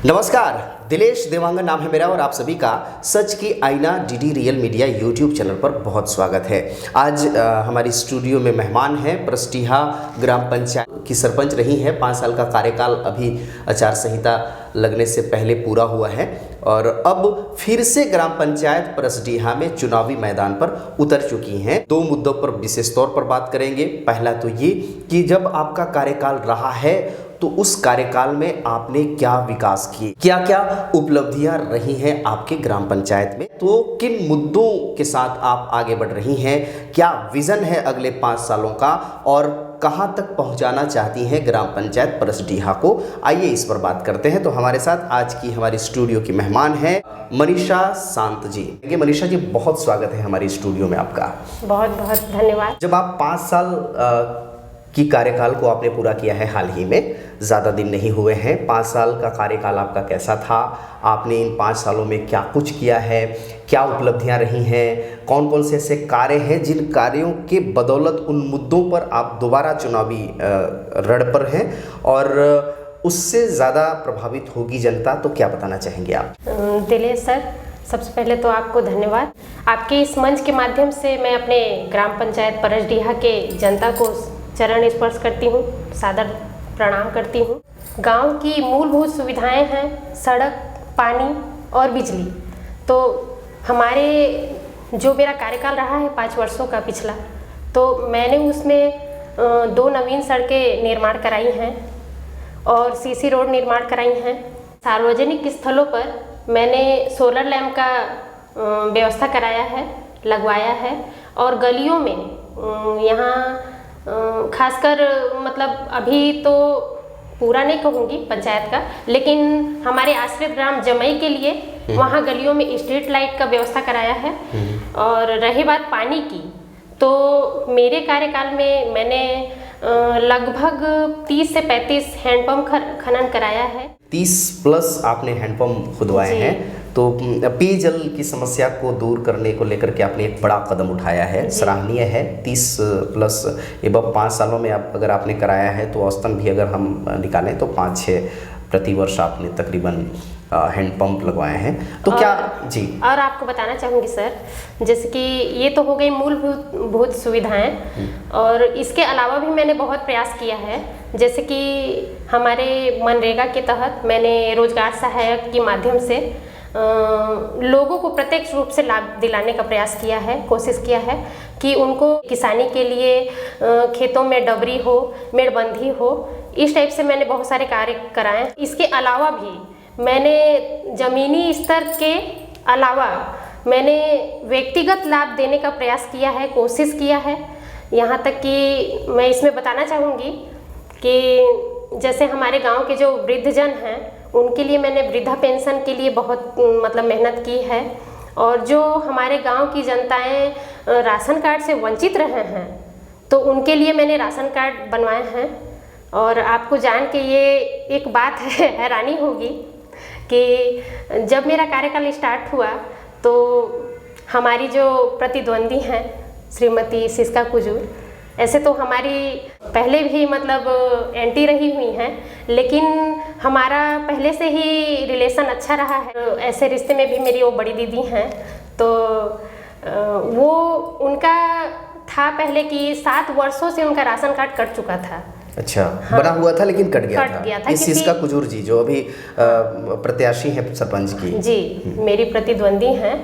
नमस्कार, दिलेश देवांगन नाम है मेरा और आप सभी का सच की आईना DD real media YouTube channel पर बहुत स्वागत है। आज हमारी स्टूडियो में मेहमान हैं परसडीहा ग्राम पंचायत की सरपंच रही हैं। 5 साल का कार्यकाल अभी आचार संहिता लगने से पहले पूरा हुआ है और अब फिर से ग्राम पंचायत परसडीहा में चुनावी मैदान पर उतर चुकी हैं। 2 मुद्दों पर विशेष तौर पर बात करेंगे। पहला तो ये कि जब आपका कार्यकाल रहा है तो उस कार्यकाल में आपने क्या विकास किए, क्या क्या उपलब्धियां रही हैं आपके ग्राम पंचायत में, तो किन मुद्दों के साथ आप आगे बढ़ रही हैं, क्या विजन है अगले 5 सालों का और कहां तक पहुंचाना चाहती हैं ग्राम पंचायत परसडीहा को। आइए इस पर बात करते हैं। तो हमारे साथ आज की हमारी स्टूडियो की मेहमान हैं मनीषा शांत जी। मनीषा जी, बहुत स्वागत है हमारी स्टूडियो में आपका। बहुत बहुत धन्यवाद। जब आप 5 साल की कार्यकाल को आपने पूरा किया है, हाल ही में, ज़्यादा दिन नहीं हुए हैं, 5 साल का कार्यकाल आपका कैसा था, आपने इन 5 सालों में क्या कुछ किया है, क्या उपलब्धियां रही हैं, कौन कौन से ऐसे कार्य हैं जिन कार्यों के बदौलत उन मुद्दों पर आप दोबारा चुनावी रण पर हैं और उससे ज़्यादा प्रभावित होगी जनता, तो क्या बताना चाहेंगे आप? दिलेश सर, सबसे पहले तो आपको धन्यवाद। आपके इस मंच के माध्यम से मैं अपने ग्राम पंचायत परसडीहा के जनता को चरण स्पर्श करती हूँ, सादर प्रणाम करती हूँ। गांव की मूलभूत सुविधाएं हैं सड़क, पानी और बिजली। तो हमारे जो मेरा कार्यकाल रहा है 5 वर्षों का पिछला, तो मैंने उसमें 2 नवीन सड़कें निर्माण कराई हैं और सीसी रोड निर्माण कराई हैं। सार्वजनिक स्थलों पर मैंने सोलर लैंप का व्यवस्था कराया है, लगवाया है और गलियों में यहाँ खासकर मतलब अभी तो पूरा नहीं कहूँगी पंचायत का, लेकिन हमारे आश्रित ग्राम जमई के लिए वहाँ गलियों में स्ट्रीट लाइट का व्यवस्था कराया है। और रही बात पानी की, तो मेरे कार्यकाल में मैंने लगभग 30 से 35 हैंडपंप खनन कराया है। 30+ आपने हैंडपंप खुदवाए हैं, तो पेयजल की समस्या को दूर करने को लेकर के आपने एक बड़ा कदम उठाया है, सराहनीय है। 30+ एवं 5 सालों में आप अगर आपने कराया है तो औसतन भी अगर हम निकालें तो 5-6 प्रति वर्ष आपने तकरीबन हैंडपंप लगवाए हैं। तो क्या जी, और आपको बताना चाहूँगी सर, जैसे कि ये तो हो गई मूलभूत सुविधाएं, और इसके अलावा भी मैंने बहुत प्रयास किया है। जैसे कि हमारे मनरेगा के तहत मैंने रोजगार सहायक के माध्यम से लोगों को प्रत्यक्ष रूप से लाभ दिलाने का प्रयास किया है, कोशिश किया है कि उनको किसानी के लिए खेतों में डबरी हो, मेड़बंदी हो, इस टाइप से मैंने बहुत सारे कार्य कराए। इसके अलावा भी मैंने ज़मीनी स्तर के अलावा मैंने व्यक्तिगत लाभ देने का प्रयास किया है, कोशिश किया है। यहाँ तक कि मैं इसमें बताना चाहूँगी कि जैसे हमारे गांव के जो वृद्धजन हैं उनके लिए मैंने वृद्धा पेंशन के लिए बहुत मतलब मेहनत की है। और जो हमारे गांव की जनताएं राशन कार्ड से वंचित रहे हैं तो उनके लिए मैंने राशन कार्ड बनवाए हैं। और आपको जान के ये एक बात है, हैरानी होगी कि जब मेरा कार्यकाल स्टार्ट हुआ तो हमारी जो प्रतिद्वंदी हैं श्रीमती सिस्का कुजूर, ऐसे तो हमारी पहले भी मतलब एंटी रही हुई हैं, लेकिन हमारा पहले से ही रिलेशन अच्छा रहा है। ऐसे रिश्ते में भी मेरी वो बड़ी दीदी हैं, तो वो उनका था पहले कि 7 वर्षों से उनका राशन कार्ड कट चुका था। अच्छा, हाँ, बना हुआ था लेकिन कट गया था। इस सिस्का कुजूर जी जो अभी प्रत्याशी हैं सरपंच की जी, मेरी प्रतिद्वंदी हैं,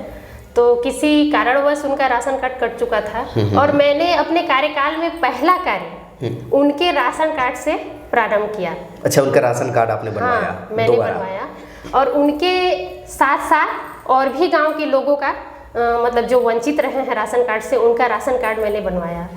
तो किसी कारणवश उनका राशन कार्ड कट चुका था और मैंने अपने कार्यकाल में पहला कार्य उनके राशन कार्ड से प्रारंभ किया। अच्छा, उनका राशन कार्ड आपने बनवाया? हाँ, मैंने बनवाया और उनके साथ साथ और भी गांव के लोगों का मतलब जो वंचित रहे हैं राशन कार्ड से, उनका राशन कार्ड मैंने बनवाया।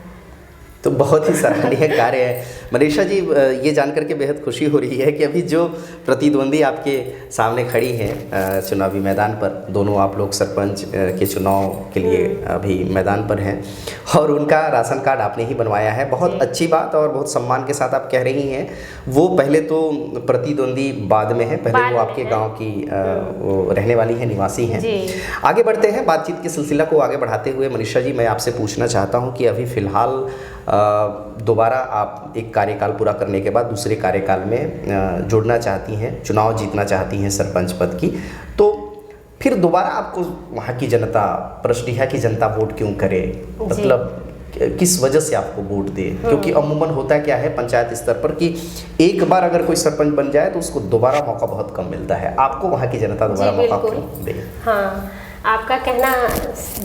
तो बहुत ही सराहनीय कार्य है। मनीषा जी, ये जानकर के बेहद खुशी हो रही है कि अभी जो प्रतिद्वंदी आपके सामने खड़ी हैं चुनावी मैदान पर, दोनों आप लोग सरपंच के चुनाव के लिए अभी मैदान पर हैं और उनका राशन कार्ड आपने ही बनवाया है। बहुत अच्छी बात और बहुत सम्मान के साथ आप कह रही हैं। वो पहले तो प्रतिद्वंदी बाद में है, पहले वो आपके गाँव की वो रहने वाली है, निवासी हैं। आगे बढ़ते हैं, बातचीत के सिलसिला को आगे बढ़ाते हुए मनीषा जी, मैं आपसे पूछना चाहता हूँ कि अभी फ़िलहाल दोबारा आप एक कार्यकाल पूरा करने के बाद दूसरे कार्यकाल में जुड़ना चाहती हैं, चुनाव जीतना चाहती हैं सरपंच पद की, तो फिर दोबारा आपको वहाँ की जनता, परसडीहा की जनता वोट क्यों करे? मतलब किस वजह से आपको वोट दे? क्योंकि अमूमन होता क्या है पंचायत स्तर पर कि एक बार अगर कोई सरपंच बन जाए तो उसको दोबारा मौका बहुत कम मिलता है। आपको वहाँ की जनता दोबारा मौका क्यों दे? हाँ, आपका कहना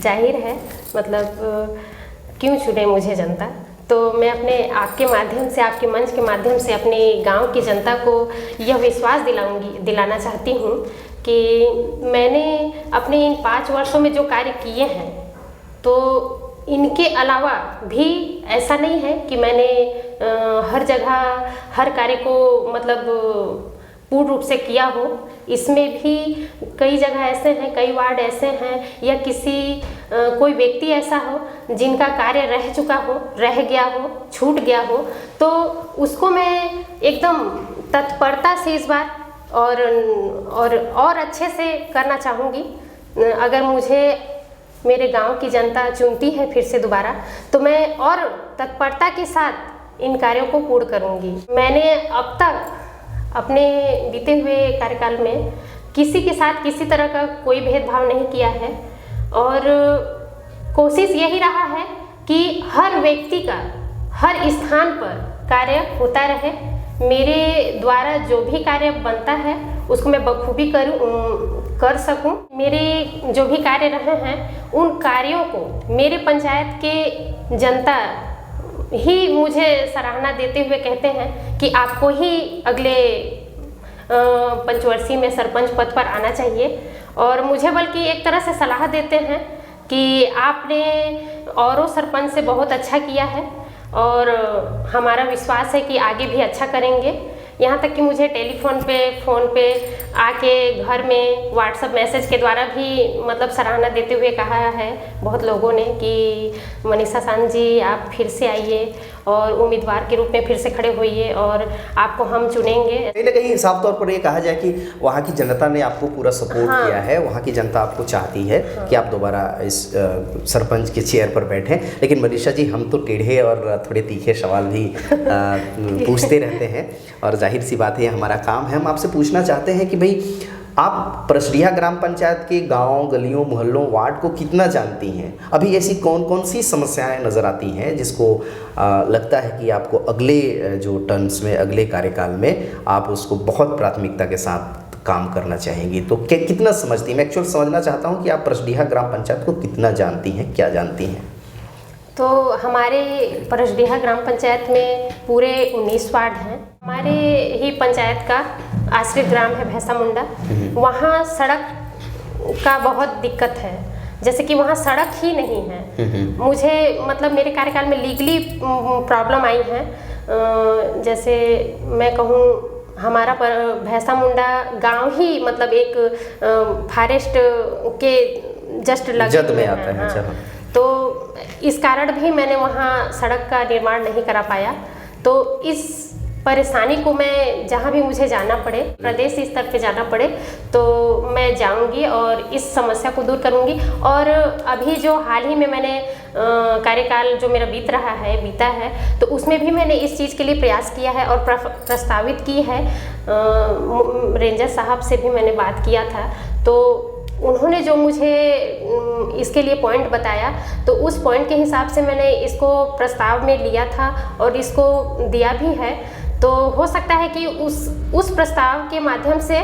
जाहिर है, मतलब क्यों चुने मुझे जनता। तो मैं अपने आपके माध्यम से, आपके मंच के माध्यम से अपने गांव की जनता को यह विश्वास दिलाना चाहती हूँ कि मैंने अपने इन 5 वर्षों में जो कार्य किए हैं, तो इनके अलावा भी ऐसा नहीं है कि मैंने हर जगह हर कार्य को मतलब पूर्ण रूप से किया हो। इसमें भी कई जगह ऐसे हैं, कई वार्ड ऐसे हैं या कोई व्यक्ति ऐसा हो जिनका कार्य रह चुका हो, रह गया हो, छूट गया हो, तो उसको मैं एकदम तत्परता से इस बार और अच्छे से करना चाहूँगी। अगर मुझे मेरे गांव की जनता चुनती है फिर से दोबारा, तो मैं और तत्परता के साथ इन कार्यों को पूर्ण करूंगी। मैंने अब तक अपने बीते हुए कार्यकाल में किसी के साथ किसी तरह का कोई भेदभाव नहीं किया है और कोशिश यही रहा है कि हर व्यक्ति का हर स्थान पर कार्य होता रहे। मेरे द्वारा जो भी कार्य बनता है उसको मैं बखूबी कर सकूं। मेरे जो भी कार्य रहे हैं उन कार्यों को मेरे पंचायत के जनता ही मुझे सराहना देते हुए कहते हैं कि आपको ही अगले पंचवर्षीय में सरपंच पद पर आना चाहिए, और मुझे बल्कि एक तरह से सलाह देते हैं कि आपने औरों सरपंच से बहुत अच्छा किया है और हमारा विश्वास है कि आगे भी अच्छा करेंगे। यहाँ तक कि मुझे टेलीफोन पे, फ़ोन पे आके घर में व्हाट्सएप मैसेज के द्वारा भी मतलब सराहना देते हुए कहा है बहुत लोगों ने कि मनीषा सान जी आप फिर से आइए और उम्मीदवार के रूप में फिर से खड़े होइए और आपको हम चुनेंगे। कहीं ना कहीं साफ तौर पर ये कहा जाए कि वहाँ की जनता ने आपको पूरा सपोर्ट किया है, वहाँ की जनता आपको चाहती है कि आप दोबारा इस सरपंच के चेयर पर बैठें। लेकिन मनीषा जी, हम तो टेढ़े और थोड़े तीखे सवाल भी पूछते रहते हैं और जाहिर सी बात है हमारा काम है। हम आपसे पूछना चाहते हैं कि भाई आप परसडीहा ग्राम पंचायत के गांव, गलियों, मोहल्लों, वार्ड को कितना जानती हैं? अभी ऐसी कौन कौन सी समस्याएं नज़र आती हैं जिसको लगता है कि आपको अगले जो टर्म्स में, अगले कार्यकाल में आप उसको बहुत प्राथमिकता के साथ काम करना चाहेंगी? तो कितना समझती हैं? मैं एक्चुअल समझना चाहता हूँ कि आप परसडीहा ग्राम पंचायत को कितना जानती हैं, क्या जानती हैं? तो हमारे परसडीहा ग्राम पंचायत में पूरे 19 वार्ड हैं। हमारे ही पंचायत का आश्रित ग्राम है भैंसा मुंडा। वहाँ सड़क का बहुत दिक्कत है, जैसे कि वहाँ सड़क ही नहीं है। मुझे मतलब मेरे कार्यकाल में लीगली प्रॉब्लम आई है। जैसे मैं कहूँ, हमारा भैंसा मुंडा गांव ही मतलब एक फॉरेस्ट के जस्ट लगे में आता है। हाँ। तो इस कारण भी मैंने वहाँ सड़क का निर्माण नहीं करा पाया। तो इस परेशानी को मैं जहाँ भी मुझे जाना पड़े, प्रदेश स्तर पे जाना पड़े, तो मैं जाऊँगी और इस समस्या को दूर करूँगी। और अभी जो हाल ही में मैंने कार्यकाल जो मेरा बीता है, तो उसमें भी मैंने इस चीज़ के लिए प्रयास किया है और प्रस्तावित की है। रेंजर साहब से भी मैंने बात किया था, तो उन्होंने जो मुझे इसके लिए पॉइंट बताया, तो उस पॉइंट के हिसाब से मैंने इसको प्रस्ताव में लिया था और इसको दिया भी है। तो हो सकता है कि उस प्रस्ताव के माध्यम से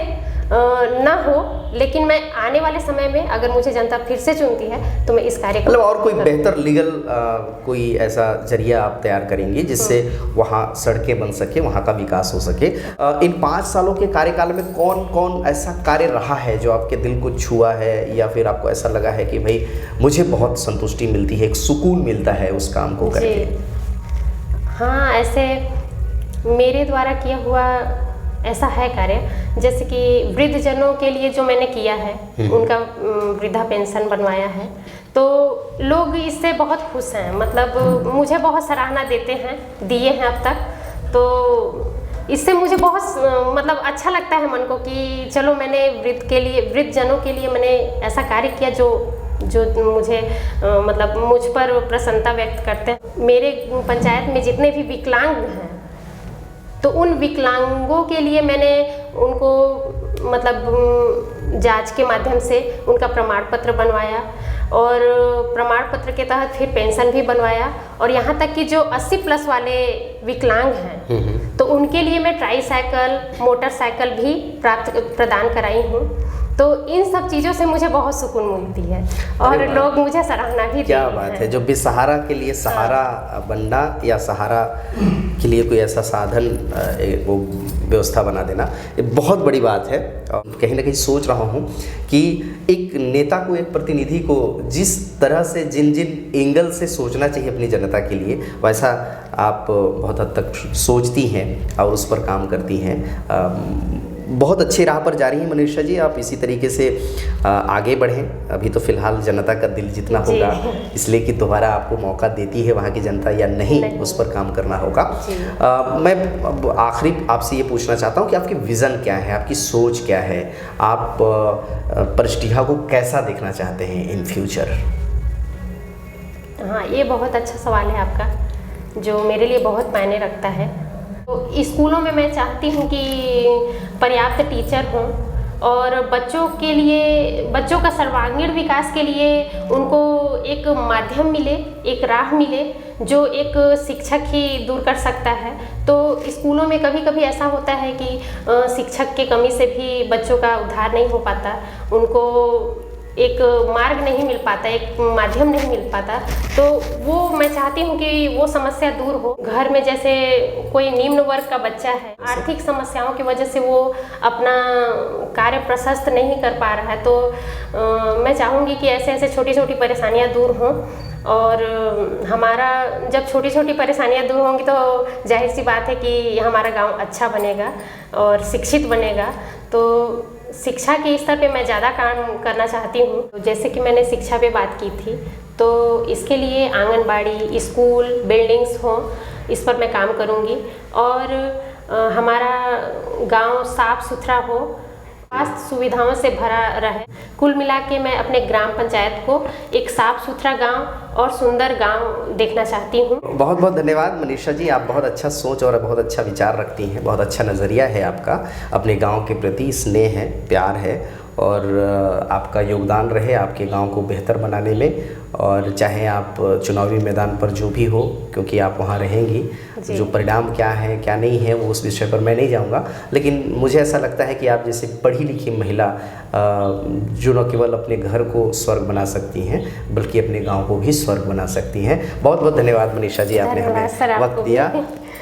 ना हो, लेकिन मैं आने वाले समय में अगर मुझे जनता फिर से चुनती है तो मैं इस कार्य को मतलब और कोई बेहतर लीगल कोई ऐसा जरिया आप तैयार करेंगी जिससे वहाँ सड़कें बन सके, वहाँ का विकास हो सके। इन 5 सालों के कार्यकाल में कौन कौन ऐसा कार्य रहा है जो आपके दिल को छुआ है, या फिर आपको ऐसा लगा है कि भाई मुझे बहुत संतुष्टि मिलती है, एक सुकून मिलता है उस काम को करके? हाँ, ऐसे मेरे द्वारा किया हुआ ऐसा है कार्य, जैसे कि वृद्धजनों के लिए जो मैंने किया है, उनका वृद्धा पेंशन बनवाया है, तो लोग इससे बहुत खुश हैं। मतलब मुझे बहुत सराहना दिए हैं अब तक। तो इससे मुझे बहुत मतलब अच्छा लगता है मन को कि चलो मैंने वृद्धजनों के लिए मैंने ऐसा कार्य किया जो जो मुझे मतलब मुझ पर प्रसन्नता व्यक्त करते हैं। मेरे पंचायत में जितने भी विकलांग हैं तो उन विकलांगों के लिए मैंने उनको मतलब जांच के माध्यम से उनका प्रमाण पत्र बनवाया और प्रमाण पत्र के तहत फिर पेंशन भी बनवाया और यहाँ तक कि जो 80+ वाले विकलांग हैं तो उनके लिए मैं ट्राईसाइकिल मोटरसाइकिल भी प्रदान कराई हूँ। तो इन सब चीज़ों से मुझे बहुत सुकून मिलती है और लोग मुझे सराहना भी क्या बात है। जो बेसहारा के लिए सहारा बनना या सहारा के लिए कोई ऐसा साधन वो व्यवस्था बना देना, ये बहुत बड़ी बात है। और कहीं ना कहीं सोच रहा हूँ कि एक नेता को, एक प्रतिनिधि को जिस तरह से जिन जिन एंगल से सोचना चाहिए अपनी जनता के लिए, वैसा आप बहुत हद तक सोचती हैं और उस पर काम करती हैं। बहुत अच्छी राह पर जा रही हैं मनीषा जी, आप इसी तरीके से आगे बढ़ें। अभी तो फिलहाल जनता का दिल जितना होगा, इसलिए कि दोबारा आपको मौका देती है वहाँ की जनता या नहीं, उस पर काम करना होगा। मैं अब आखिरी आपसे ये पूछना चाहता हूँ कि आपकी विज़न क्या है, आपकी सोच क्या है, आप परस्टीहा को कैसा देखना चाहते हैं इन फ्यूचर? हाँ, ये बहुत अच्छा सवाल है आपका, जो मेरे लिए बहुत मायने रखता है। तो स्कूलों में मैं चाहती हूँ कि पर्याप्त टीचर हों और बच्चों के लिए, बच्चों का सर्वांगीण विकास के लिए उनको एक माध्यम मिले, एक राह मिले जो एक शिक्षक ही दूर कर सकता है। तो स्कूलों में कभी कभी ऐसा होता है कि शिक्षक की कमी से भी बच्चों का उद्धार नहीं हो पाता, उनको एक मार्ग नहीं मिल पाता, एक माध्यम नहीं मिल पाता। तो वो मैं चाहती हूँ कि वो समस्या दूर हो। घर में जैसे कोई निम्न वर्ग का बच्चा है, आर्थिक समस्याओं की वजह से वो अपना कार्य प्रशस्त नहीं कर पा रहा है, तो मैं चाहूँगी कि ऐसे ऐसे छोटी छोटी परेशानियाँ दूर हों। और हमारा जब छोटी छोटी परेशानियाँ दूर होंगी तो जाहिर सी बात है कि हमारा गांव अच्छा बनेगा और शिक्षित बनेगा। तो शिक्षा के स्तर पे मैं ज़्यादा काम करना चाहती हूँ। जैसे कि मैंने शिक्षा पे बात की थी, तो इसके लिए आंगनबाड़ी, स्कूल, बिल्डिंग्स हो, इस पर मैं काम करूँगी और हमारा गांव साफ सुथरा हो, स्वास्थ्य सुविधाओं से भरा रहे। कुल मिला के मैं अपने ग्राम पंचायत को एक साफ सुथरा गांव और सुंदर गांव देखना चाहती हूं। बहुत बहुत धन्यवाद मनीषा जी, आप बहुत अच्छा सोच और बहुत अच्छा विचार रखती हैं, बहुत अच्छा नज़रिया है आपका, अपने गांव के प्रति स्नेह है, प्यार है और आपका योगदान रहे आपके गांव को बेहतर बनाने में। और चाहे आप चुनावी मैदान पर जो भी हो, क्योंकि आप वहां रहेंगी, जो परिणाम क्या है क्या नहीं है वो उस विषय पर मैं नहीं जाऊंगा, लेकिन मुझे ऐसा लगता है कि आप जैसे पढ़ी लिखी महिला जो न केवल अपने घर को स्वर्ग बना सकती हैं बल्कि अपने गांव को भी स्वर्ग बना सकती हैं। बहुत बहुत धन्यवाद मनीषा जी, आपने हमें वक्त दिया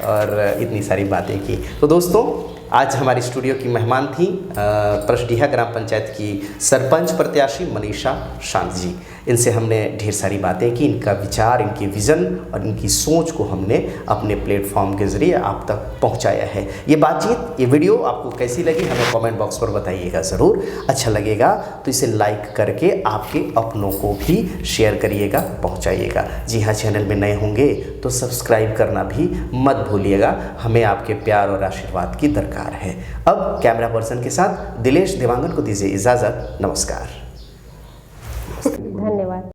और इतनी सारी बातें की। तो दोस्तों, आज हमारी स्टूडियो की मेहमान थी परस्टीहा ग्राम पंचायत की सरपंच प्रत्याशी मनीषा शांत जी। इनसे हमने ढेर सारी बातें की, इनका विचार, इनकी विज़न और इनकी सोच को हमने अपने प्लेटफॉर्म के ज़रिए आप तक पहुंचाया है। ये बातचीत, ये वीडियो आपको कैसी लगी हमें कमेंट बॉक्स पर बताइएगा ज़रूर। अच्छा लगेगा तो इसे लाइक करके आपके अपनों को भी शेयर करिएगा, पहुंचाइएगा। जी हाँ, चैनल में नए होंगे तो सब्सक्राइब करना भी मत भूलिएगा, हमें आपके प्यार और आशीर्वाद की दरकार है। अब कैमरा पर्सन के साथ दिलेश देवांगन को दीजिए इजाज़त। नमस्कार। धन्यवाद।